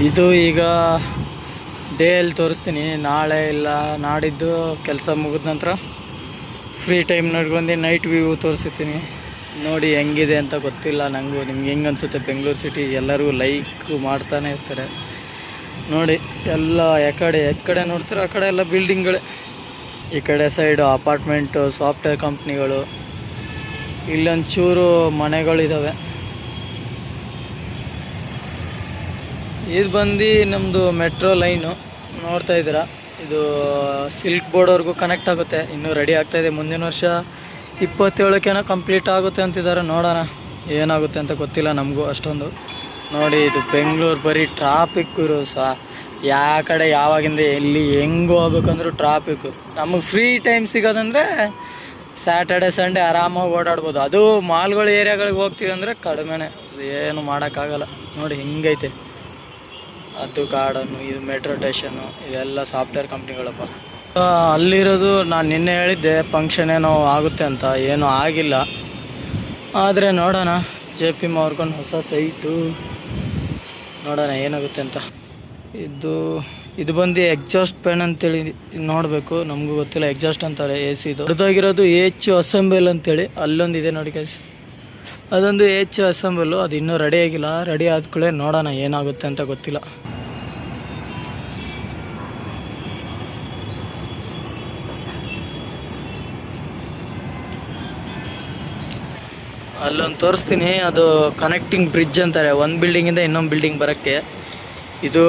ಇದು ಈಗ ಡೇಯಲ್ಲಿ ತೋರಿಸ್ತೀನಿ. ನಾಳೆ ಇಲ್ಲ ನಾಡಿದ್ದು ಕೆಲಸ ಮುಗಿದ ನಂತರ ಫ್ರೀ ಟೈಮ್ ನೋಡ್ಕೊಂಡು ನೈಟ್ ವ್ಯೂ ತೋರಿಸ್ತೀನಿ. ನೋಡಿ ಹೆಂಗಿದೆ ಅಂತ ಗೊತ್ತಿಲ್ಲ ನನಗೂ. ನಿಮ್ಗೆ ಹೆಂಗೆ ಅನಿಸುತ್ತೆ ಬೆಂಗಳೂರು ಸಿಟಿ? ಎಲ್ಲರೂ ಲೈಕ್ ಮಾಡ್ತಾನೆ ಇರ್ತಾರೆ. ನೋಡಿ ಎಲ್ಲ ಎಕಡೆ ನೋಡ್ತಾರೆ ಆ ಕಡೆ ಎಲ್ಲ ಬಿಲ್ಡಿಂಗ್ಗಳೇ. ಈ ಕಡೆ ಸೈಡು ಅಪಾರ್ಟ್ಮೆಂಟು, ಸಾಫ್ಟ್ವೇರ್ ಕಂಪ್ನಿಗಳು, ಇಲ್ಲೊಂಚೂರು ಮನೆಗಳಿದ್ದಾವೆ. ಇದು ಬಂದು ನಮ್ಮದು ಮೆಟ್ರೋ ಲೈನು ನೋಡ್ತಾ ಇದ್ದೀರಾ. ಇದು ಸಿಲ್ಕ್ ಬೋರ್ಡ್ವರೆಗೂ ಕನೆಕ್ಟ್ ಆಗುತ್ತೆ. ಇನ್ನೂ ರೆಡಿ ಆಗ್ತಾಯಿದೆ. ಮುಂದಿನ ವರ್ಷ 27ಕ್ಕೇನೋ ಕಂಪ್ಲೀಟ್ ಆಗುತ್ತೆ ಅಂತಿದ್ದಾರೆ. ನೋಡೋಣ ಏನಾಗುತ್ತೆ ಅಂತ ಗೊತ್ತಿಲ್ಲ ನಮಗೂ ಅಷ್ಟೊಂದು. ನೋಡಿ ಇದು ಬೆಂಗಳೂರು ಬರೀ ಟ್ರಾಫಿಕ್ ಇರೋ ಯಾವ ಕಡೆ ಯಾವಾಗಿಂದ ಎಲ್ಲಿ ಹೆಂಗೆ ಹೋಗ್ಬೇಕಂದ್ರೂ ಟ್ರಾಫಿಕ್ಕು. ನಮಗೆ ಫ್ರೀ ಟೈಮ್ ಸಿಗೋದಂದರೆ ಸ್ಯಾಟರ್ಡೆ ಸಂಡೇ ಆರಾಮಾಗಿ ಓಡಾಡ್ಬೋದು. ಅದು ಮಾಲ್ಗಳ ಏರಿಯಾಗಳಿಗೆ ಹೋಗ್ತೀವಿ ಅಂದರೆ ಕಡಿಮೆನೇ, ಏನು ಮಾಡೋಕ್ಕಾಗಲ್ಲ. ನೋಡಿ ಹೆಂಗೈತೆ ಅದು ಗಾರ್ಡನ್ನು, ಇದು ಮೆಟ್ರೋ ಸ್ಟೇಷನ್ನು, ಇವೆಲ್ಲ ಸಾಫ್ಟ್ವೇರ್ ಕಂಪ್ನಿಗಳಪ್ಪ. ಅಲ್ಲಿರೋದು ನಾನು ನಿನ್ನೆ ಹೇಳಿದ್ದೆ ಫಂಕ್ಷನ್ ಏನೋ ಆಗುತ್ತೆ ಅಂತ, ಏನೂ ಆಗಿಲ್ಲ. ಆದರೆ ನೋಡೋಣ. JP ಮಾರ್ಗನ್ ಹೊಸ ಸೈಟು, ನೋಡೋಣ ಏನಾಗುತ್ತೆ ಅಂತ. ಇದು ಬಂದು ಎಕ್ಸಾಸ್ಟ್ ಫ್ಯಾನ್ ಅಂತೇಳಿ ನೋಡಬೇಕು. ನಮಗೂ ಗೊತ್ತಿಲ್ಲ, ಎಕ್ಸಾಸ್ಟ್ ಅಂತಾರೆ. AC ದೊಡ್ಡದಾಗಿರೋದು H ಅಸೆಂಬಲ್ ಅಂತೇಳಿ ಅಲ್ಲೊಂದಿದೆ ನೋಡಿ ಗೈಸ್. ಅದೊಂದು H ಅಸೆಂಬಲು. ಅದು ಇನ್ನೂ ರೆಡಿ ಆಗಿಲ್ಲ. ರೆಡಿ ಆದ ಕೂಡಲೇ ನೋಡೋಣ ಏನಾಗುತ್ತೆ ಅಂತ ಗೊತ್ತಿಲ್ಲ. ಅಲ್ಲೊಂದು ತೋರಿಸ್ತೀನಿ. ಅದು ಕನೆಕ್ಟಿಂಗ್ ಬ್ರಿಡ್ಜ್ ಅಂತಾರೆ, ಒಂದು ಬಿಲ್ಡಿಂಗಿಂದ ಇನ್ನೊಂದು ಬಿಲ್ಡಿಂಗ್ ಬರೋಕ್ಕೆ. ಇದು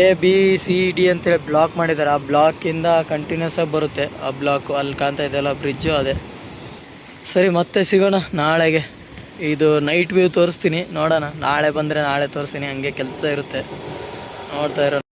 ABCD ಅಂತೇಳಿ ಬ್ಲಾಕ್ ಮಾಡಿದ್ದಾರೆ. ಆ ಬ್ಲಾಕಿಂದ ಕಂಟಿನ್ಯೂಸ್ ಆಗಿ ಬರುತ್ತೆ ಆ ಬ್ಲಾಕು. ಅಲ್ಲಿ ಕಾಣ್ತಾ ಇದೆಯಲ್ಲ ಬ್ರಿಡ್ಜು, ಅದೇ. ಸರಿ, ಮತ್ತೆ ಸಿಗೋಣ ನಾಳೆಗೆ. ಇದು ನೈಟ್ ವ್ಯೂ ತೋರಿಸ್ತೀನಿ. ನೋಡೋಣ, ನಾಳೆ ಬಂದರೆ ನಾಳೆ ತೋರಿಸ್ತೀನಿ. ಹಂಗೆ ಕೆಲಸ ಇರುತ್ತೆ, ನೋಡ್ತಾ ಇರೋ.